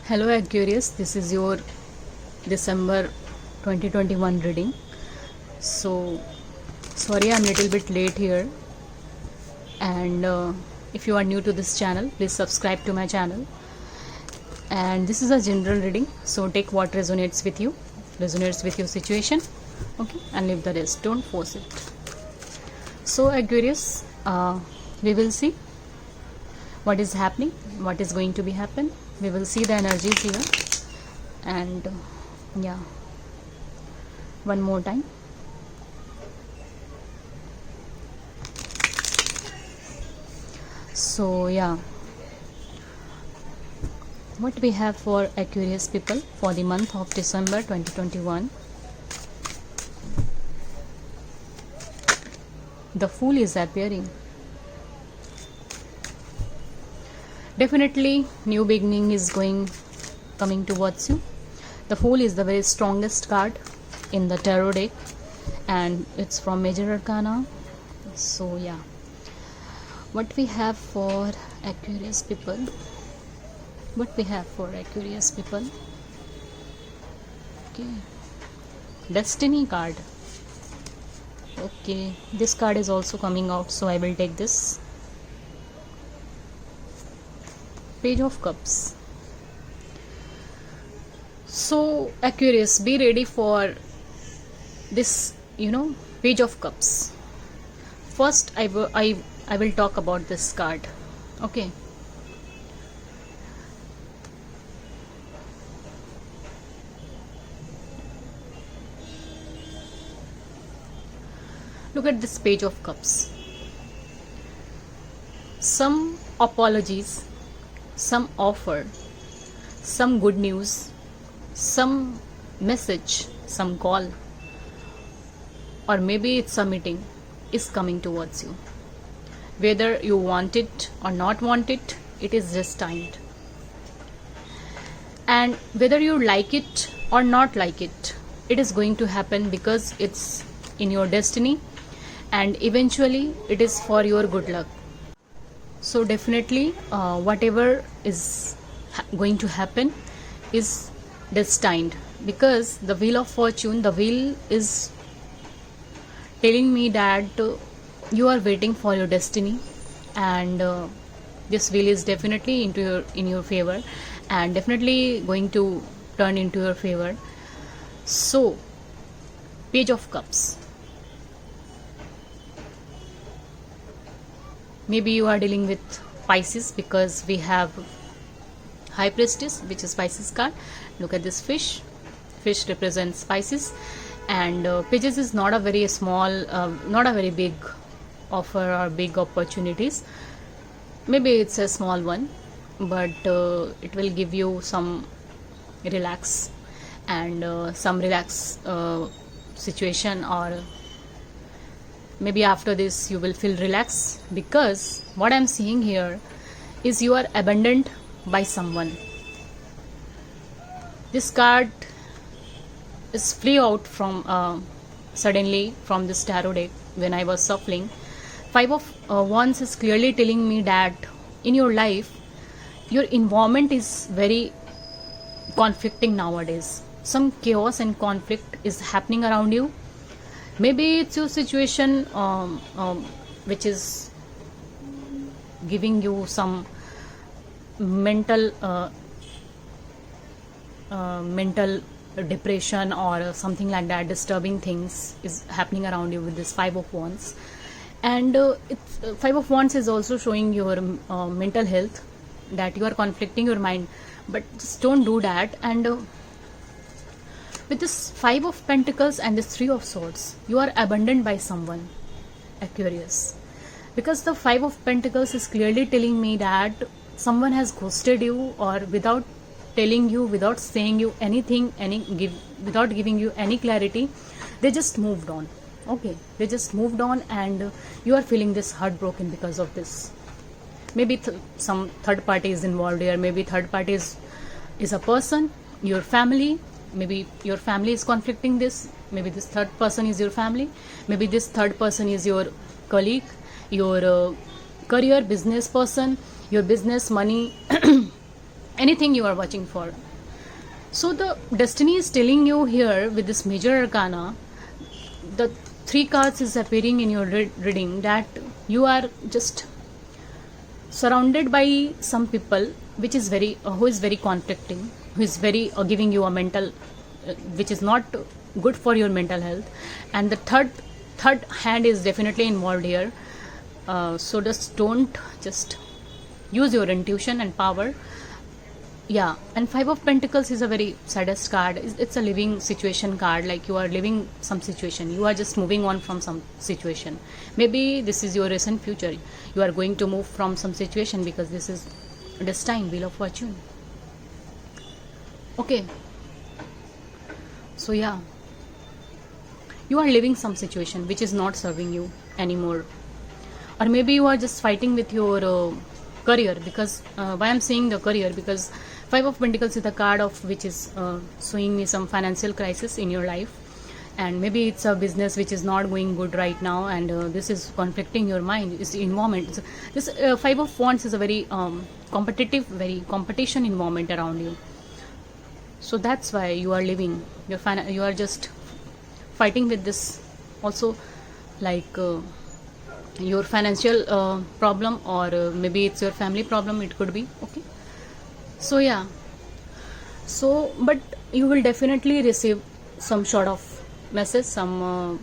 Hello Aquarius, this is your December 2021 reading. So sorry I'm little bit late here, and if you are new to this channel, please subscribe to my channel. And this is a general reading, so take what resonates with your situation, okay, and leave the rest, don't force it. So Aquarius, we will see what is happening, what is going to be happen. We will see the energies here, and yeah, one more time. So yeah, what we have for Aquarius people for the month of December 2021. The Fool is appearing. Definitely new beginning is coming towards you. The Fool is the very strongest card in the tarot deck, and it's from Major Arcana. So yeah, what we have for Aquarius people, okay, Destiny card. Okay, this card is also coming out, so I will take this. Page of Cups. So Aquarius, be ready for this, Page of Cups. First I will talk about this card, okay. Look at this Page of Cups. Some apologies, some offer, some good news, some message, some call, or maybe it's a meeting is coming towards you. Whether you want it or not want it, it is destined. And whether you like it or not like it, it is going to happen because it's in your destiny, and eventually it is for your good luck. So definitely whatever is going to happen is destined, because the wheel of fortune, the wheel is telling me that you are waiting for your destiny, and this wheel is definitely in your favor, and definitely going to turn into your favor. So Page of Cups. Maybe you are dealing with Pisces, because we have High Priestess, which is Pisces card. Look at this fish. Fish represents Pisces, and Pages is not a very small, not a very big offer or big opportunities. Maybe it's a small one, but it will give you some relax and some relax situation, or maybe after this you will feel relaxed, because what I'm seeing here is you are abandoned by someone. This card is flew out from suddenly from this tarot deck when I was shuffling. Five of Wands is clearly telling me that in your life your environment is very conflicting nowadays. Some chaos and conflict is happening around you. Maybe it's your situation which is giving you some mental depression or something like that. Disturbing things is happening around you with this Five of Wands, and Five of Wands is also showing your mental health, that you are conflicting your mind, but just don't do that. And with this Five of Pentacles and this Three of Swords, you are abandoned by someone, Aquarius, because the Five of Pentacles is clearly telling me that someone has ghosted you, or without telling you, without saying you anything, without giving you any clarity, they just moved on. Okay, they just moved on, and you are feeling this heartbroken because of this. Maybe some third party is involved here. Maybe third party is a person, your family. Maybe your family is conflicting this. Maybe this third person is your family. Maybe this third person is your colleague, your career, business person, your business, money anything you are watching for. So the destiny is telling you here with this major arcana, the three cards is appearing in your reading, that you are just surrounded by some people which is very who is very conflicting, who is very giving you a mental which is not good for your mental health. And the third hand is definitely involved here. So just use your intuition and power. Yeah, and Five of Pentacles is a very saddest card. It's a living situation card, like you are living some situation. You are just moving on from some situation. Maybe this is your recent future. You are going to move from some situation because this is destiny, wheel of fortune. Okay. So yeah, you are living some situation which is not serving you anymore. Or maybe you are just fighting with your career, because why I'm saying the career, because Five of Pentacles is the card of which is showing me some financial crisis in your life, and maybe it's a business which is not going good right now, and this is conflicting your mind. It's the environment. This Five of Wands is a very competitive, very competition environment around you. So that's why you are living. You are just fighting with this also, like your financial problem, or maybe it's your family problem. It could be. Okay. So yeah, so but you will definitely receive some sort of message, some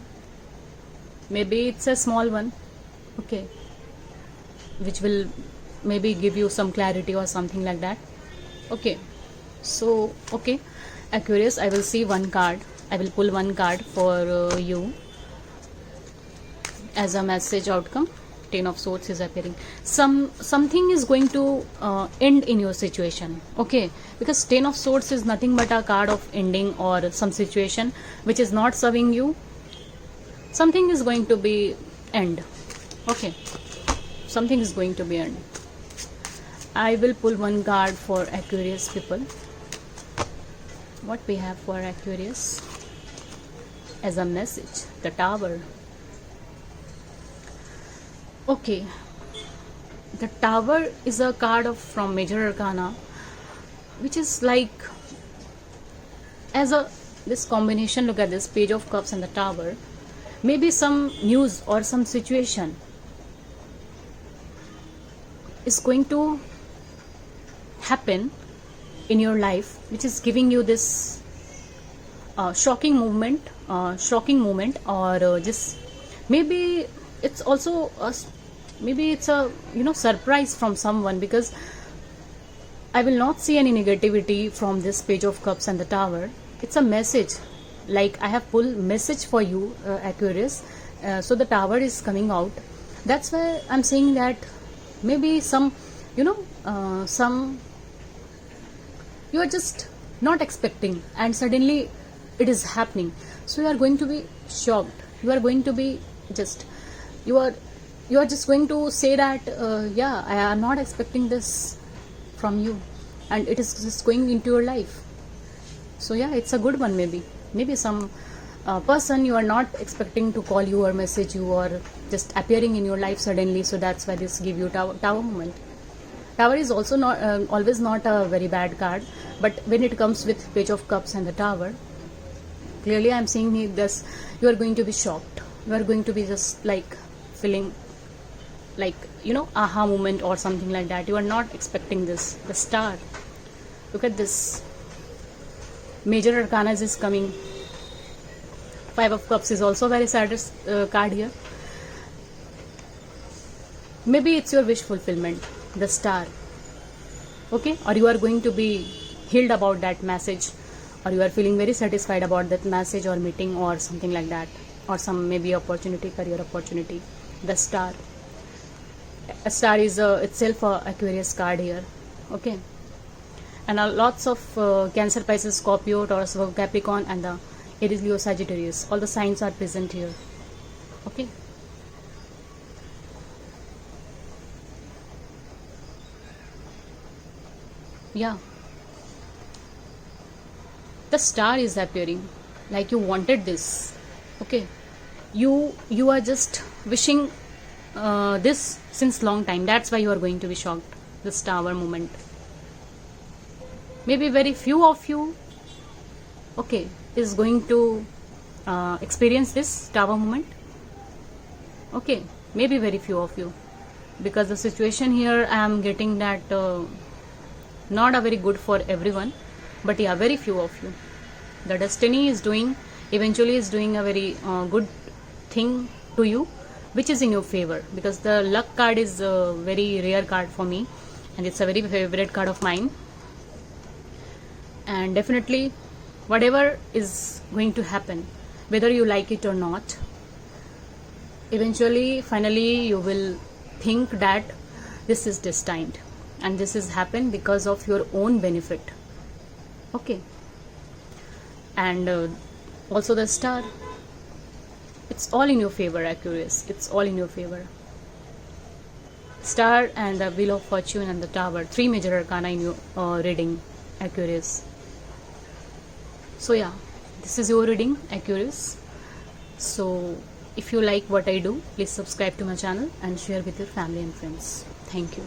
maybe it's a small one, okay, which will maybe give you some clarity or something like that. Okay, so okay, Aquarius, I will see one card. I will pull one card for you as a message outcome. Ten of Swords is appearing. Something is going to end in your situation, okay, because Ten of Swords is nothing but a card of ending or some situation which is not serving you. Something is going to be end, okay, something is going to be end. I will pull one card for Aquarius people. What we have for Aquarius as a message? The Tower. Okay, the Tower is a card of from Major Arcana, which is like as a this combination. Look at this Page of Cups and the Tower. Maybe some news or some situation is going to happen in your life, which is giving you this shocking moment, or just maybe it's also maybe it's a surprise from someone, because I will not see any negativity from this Page of Cups and the Tower. It's a message, like I have pulled message for you, Aquarius. So the Tower is coming out. That's why I'm saying that maybe some some you are just not expecting, and suddenly it is happening. So you are going to be shocked. You are going to be just you are just going to say that yeah, I am not expecting this from you, and it is just going into your life. So yeah, it's a good one. Maybe some person you are not expecting to call you or message you or just appearing in your life suddenly. So that's why this give you tower moment. Tower is also not always not a very bad card, but when it comes with Page of Cups and the Tower, clearly I'm seeing this, you are going to be shocked. You are going to be just like feeling like aha moment or something like that. You are not expecting this. The Star, look at this, Major Arcana is coming. Five of Cups is also very saddest card here. Maybe it's your wish fulfillment, the Star, okay, or you are going to be healed about that message, or you are feeling very satisfied about that message or meeting or something like that, or some maybe opportunity, career opportunity. The Star. A Star is itself a Aquarius card here, okay, and lots of Cancer, Pisces, Scorpio, Taurus, Capricorn, and the Aries, Leo, Sagittarius. All the signs are present here, okay. Yeah, the Star is appearing, like you wanted this, okay. You are just wishing this since long time. That's why you are going to be shocked. This Tower moment. maybe very few of you, okay, is going to experience this tower moment. Okay, maybe very few of you, because the situation here I am getting that not a very good for everyone, but yeah, very few of you. The destiny is doing, eventually is doing a very good thing to you, which is in your favor, because the luck card is a very rare card for me, and it's a very favorite card of mine. And definitely whatever is going to happen, whether you like it or not, eventually finally you will think that this is destined and this is happened because of your own benefit. Okay. And also the star, it's all in your favor, Aquarius. It's all in your favor. Star and the Wheel of Fortune and the Tower, 3 major arcana in your reading, Aquarius. So yeah, this is your reading, Aquarius. So if you like what I do, please subscribe to my channel and share with your family and friends. Thank you.